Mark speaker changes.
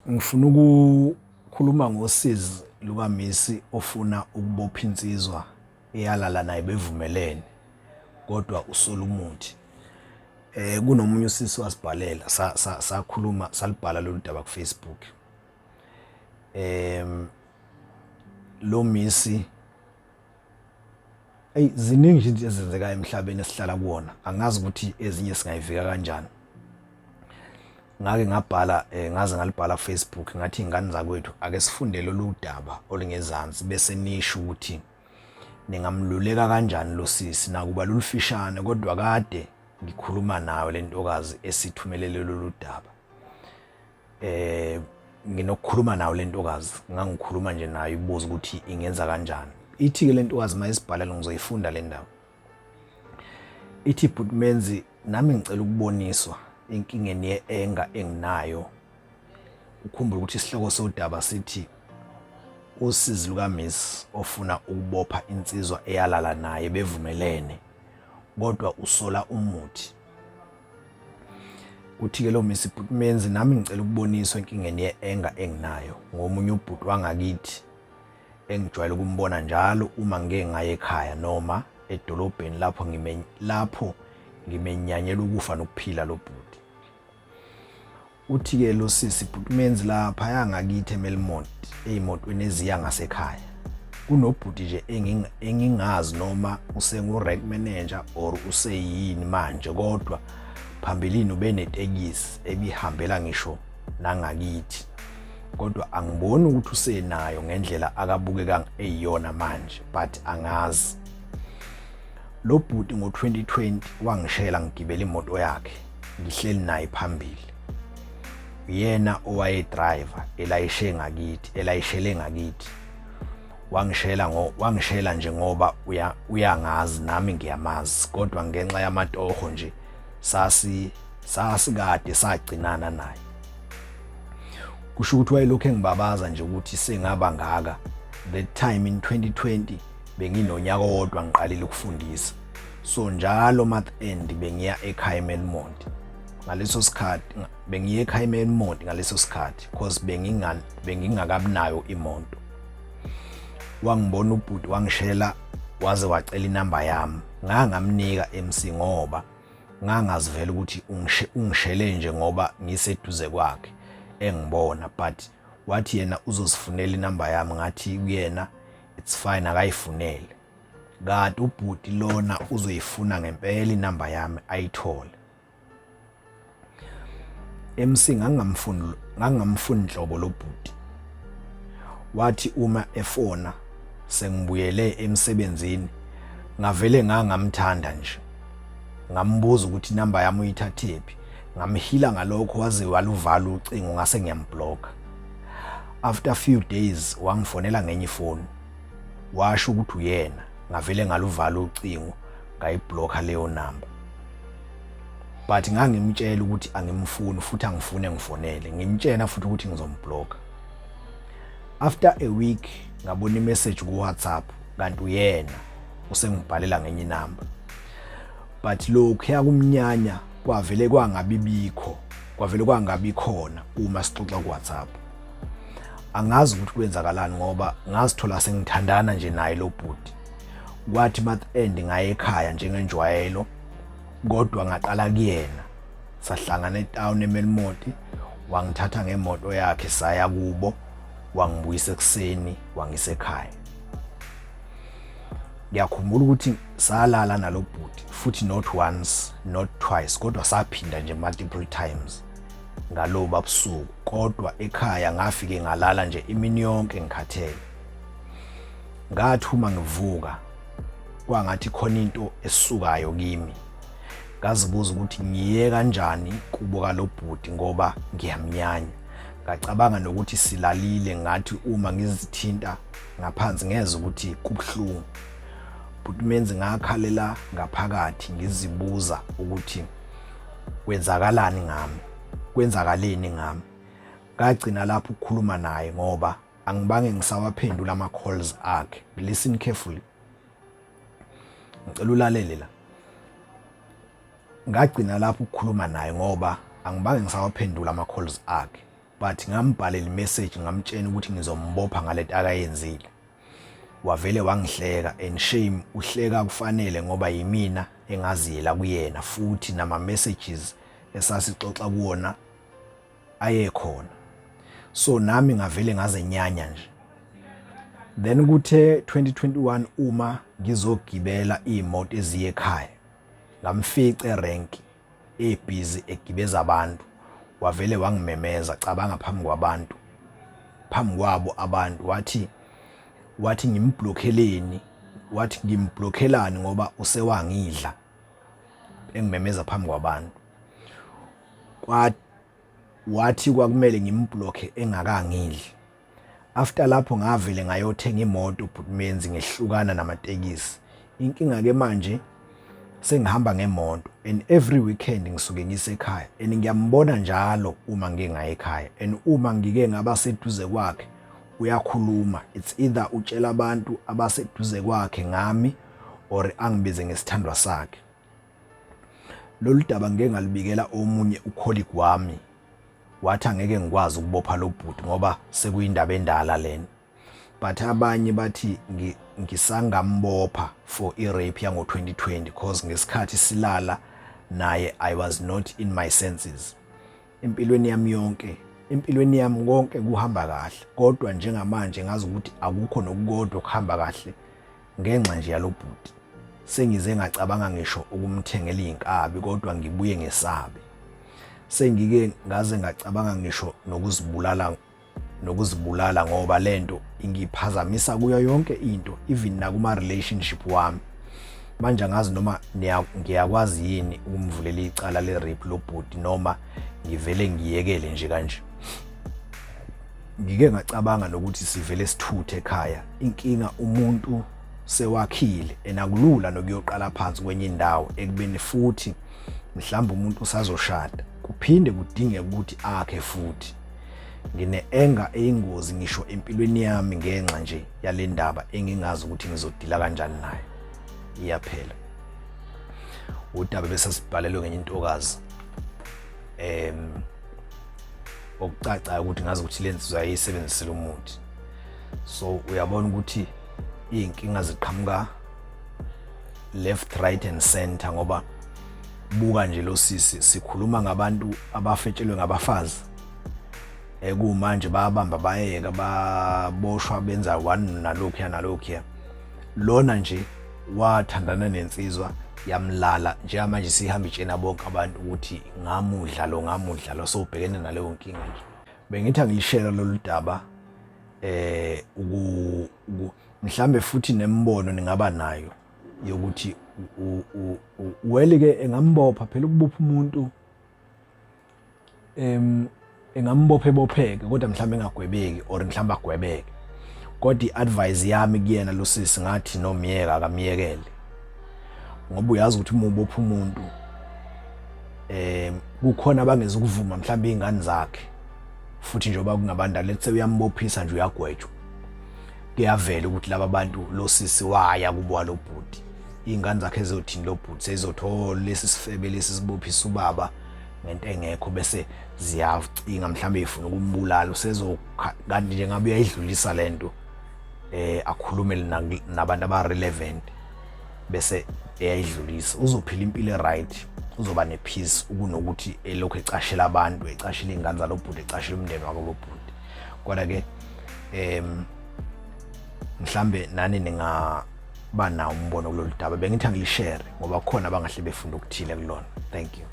Speaker 1: Ngifuna ukukhuluma ngosizi lukaMisi ofuna ukubopha insizwa eyalala naye bevumelene kodwa usola umuthi. Kunomunye usisi wasibhalela sakhuluma salibhala lolu daba ku-Facebook. Lo Misi ziningi nje izinto ezenzekayo emhlabeni esihlala kuwona. Angazi ukuthi ezinye singayivika kanjani. Ngake ngabhala ngaze ngalibhala ku-Facebook ngathi ingane zakwethu ake sifunde lolu daba olungezansi bese nisho ukuthi ningamluleka kanjani lo sisi nakuba lulufishane kodwa kade ngikhuluma nawe lentokazi esithumelele lolu daba. Nginokukhuluma nawe lentokazi ngangikhuluma nje nayo ibuza ukuthi ingenza kanjani. Ithi ke lentokazi mayisibhalela ngizoyifunda le ndaba. Ithi Bhutmenzi nami ngicela ukuboniswa inkingeni ye-enga enginayo. Ukhumbula ukuthi isihloko sodaba sithi usizi lukaMisi ofuna ukubopha insizwa eyalala naye bevumelene kodwa usola umuthi. Uthi-ke lo Misi Bhutmenzi nami ngicela ukuboniswa inkingeni ye-enga enginayo ngomunye ubhuti wangakithi engijwayele ukumbona njalo uma ngike ngaye ekhaya noma edolobheni lapho ngimenyanyela ukufa nokuphila lo bhuti. Uthi-ke lo sisi Bhutmenzi lapha yangakithi eMelmont ey'motweni eziya ngasekhaya. Kunobhuti nje engingazi noma usengu-rank manager or useyini manje kodwa phambilini ubenetekisi ebihambela ngisho nangakithi. Kodwa angiboni ukuthi usenayo ngendlela akabukeka eyiyona manje but angazi. Lo bhuti ngo-2020 wangishela ngigibela imoto yakhe ngihleli naye phambili. Yena owayedriver elayishele ngakithi. Wangishela nje ngoba uyangazi nami ngiyamazi kodwa ngenxa yamatoho nje sasikade sagcinana naye. Kusho ukuthi wayelokhu engibabaza nje ukuthi sengaba ngaka. That time in 2020 benginonyaka owodwa ngiqalile ukufundisa. So njalo month end bengiya ekhaya eMelmont. Ngaleso sikhathi bengiye ekhaya eMelmont ngaleso sikhathi because bengingakabinayo imoto. Wangibona ubhuti wangishela waze wacela inamba yami. Ngangamnika MC ngoba ngangazivela ukuthi ungishele nje ngoba ngiseduze kwakhe engibona but wathi yena uzosifunela inamba yami ngathi kuyena it's fine akayifunele. Kanti ubhuti lona uzoyifuna ngempela inamba yami ayithole. MC ngangamfuni inhlobo lo bhuti. Wathi uma efona sengibuyele emsebenzini ngavele ngangamthanda nje. Ngambuza ukuthi inamba yami uyithathephi. Ngamhila ngalokho waze waluvala ucingo ngase ngiyamblock. After a few days wangifonela ngenye ifoni. Washo ukuthi uyena ngavele ngaluvala ucingo ngayiblocka leyo namba. But ngangimtshela ukuthi angimfuni futhi angifune ngifonele. Ngimtshela futhi ukuthi ngizomblock. After a week ngabona imessage ku WhatsApp kanti uyena usengibhalela ngenye inamba. But lokho yakumnyanya kwavele kwangabi khona uma sixoxa ku WhatsApp. Angazi ukuthi kwenzakalani ngoba ngazithola sengithandana nje naye lo bhuti. Kwathi month end ngaye ekhaya njengenjwayelo kodwa ngaqala kuyena. Sahlangana etown eMelmont wangithatha ngemoto yakhe saya kubo wangibuyisa ekseni wangisekhaya. Ngiyakhumbula ukuthi salala nalo bhuti futhi not once not twice kodwa saphinda nje multiple times ngaloba ebusuku kodwa ekhaya ngafike ngalala nje imini yonke ngikhathele. Ngathi uma ngivuka kwangathi khona into esisukayo kimi. Ngazibuza ukuthi ngiye kanjani kubo kalobhuti ngoba ngiyamnyanya. Ngacabanga nokuthi silalile ngathi uma ngizithinta ngaphansi ngeze ukuthi kubhlungu. Bhutmenzi ngakhalela ngaphakathi ngizibuza ukuthi kwenzakalani ngami. Ngagcina lapho ukukhuluma naye ngoba angibange ngisawaphendula ama calls akhe. Listen carefully. Ngicela ulalele la. Ngagcina lapho ukukhuluma naye ngoba angibange ngisawaphendula ama calls akhe. but ngambhalela imessage ngamtshela ukuthi ngizombopha ngalento akayenzile. Wavele wangihleka, and shame uhleka kufanele ngoba yimina engaziyela kuyena futhi nama messages esasixoxa kuona ayekhona. So nami ngavele ngazenyanya nje. Then kuthe 2021 uma ngizogibela imoto eziye ekhaya, ngamfica erank ebusy egibeza abantu. Wavele wangimemeza cabanga phambi kwabantu, phambi kwabo abantu, wathi ngimblokheleni, wathi ngimblokhelani ngoba usewangidla, engimemeza phambi kwabantu. Wathi kwakumele ngimblokhe engakangidli. After lapho ngavele ngayothenga imoto but menzi ngehlukana namatekisi. Inkinga ke manje sengihamba ngemoto, and every weekend ngisuke ngisekhaya, and ngiyambona njalo uma ngingaye ekhaya, and uma ngike ngaba seduze kwakhe uyakhuluma. It's either utshela abantu abaseduze kwakhe ngami or angibize ngesithandwa sakhe. Lolu daba ngeke ngalibikela omunye ucolleague wami, wathi angeke ngikwazi ukubopha lo bhuti ngoba sekuyindaba endala lena. But abanye bathi ngisangambopha for i-rape yango 2020 because ngesikhathi silala naye I was not in my senses. Empilweni yami konke kuhamba kahle, kodwa njengamanje ngazi ukuthi akukho nokukodwa kuhamba kahle ngenxa nje yalo bhuti. Sengize ngacabanga ngisho ukumthengela inkabi kodwa ngibuye ngesabe. Sengike ngaze ngacabanga ngisho nokuzibulala ngoba lento ingiphazamisa kuyo yonke into, even nakuma relationship wami. Manje ngazi noma ngiyakwazi yini ukumvulela icala le rape lo bhuti noma ngivele ngiyekele nje kanje. Ngike ngacabanga nokuthi sivele sithuthe ekhaya. Inkinga umuntu sewakhile enakulula nokuyoqala phansi kwenye indawo ekubeni futhi mhlawumbe umuntu usazoshada kuphinde kudinge ukuthi akhe futhi. Ngine-anger eyingozi ngisho empilweni yami ngenxa nje yale ndaba engingazi ukuthi ngizodila kanjani naye. Iyaphela. Udaba bese sibhalelwe ngenye intokazi. Okucaca ukuthi ngazi ukuthi lensizwa yayisebenzisela umuthi. So uyabona ukuthi inkinga ziqhamuka left, right and center ngoba buka nje lo sisi sikhuluma ngabantu abafetshelwe ngabafazi. Kumanje bayabamba bayeka baboshwa benza one nalokhu. Lona nje wathandana nensizwa yamlala nje manje sihamba itshena bonke abantu ukuthi ngamudla lo sobhekene naleyo nkinga nje. Bengithi ngilishare lolu daba mhlambe futhi nembono ningaba nayo yokuthi welike engambopha phela ukubopha umuntu engambophe bopheke kodwa mhlambe engagwebeki or mhlambe agwebeke. Kodwa iadvice yami kuyena lo sisi ngathi nomiyeka akamiyekele ngoba uyazi ukuthi uma ubopha umuntu kukhona abangezukuvuma mhlambe izingane zakhe futhi njengoba kungabantu lethe uyambophisa nje uyagwetshwa. Kuyavela ukuthi laba bantu lo sisi waya kubo lo bhuti, izingane zakhe ezothini lo bhuti sezothola lesi sifebe lesi sibophisa ubaba ngento engekho bese ziyacinga mhlambe ifuna ukumbulala kanti nje ngabe uyayidlulisa lento akhulume nabantu aba-relevant bese eyayidlulisa. Uzophila impilo right, uzoba nepeace ukunokuthi elokhu ecashela abantu, ecashela izingane zalo bhuti, ecashela umndeni wako lo bhuti. Kodwa ke mhlambe nani ningaba nawo umbono kulolu daba. Bengithi ngilishare ngoba kukhona abangahle befunda ukuthile kulona. Thank you.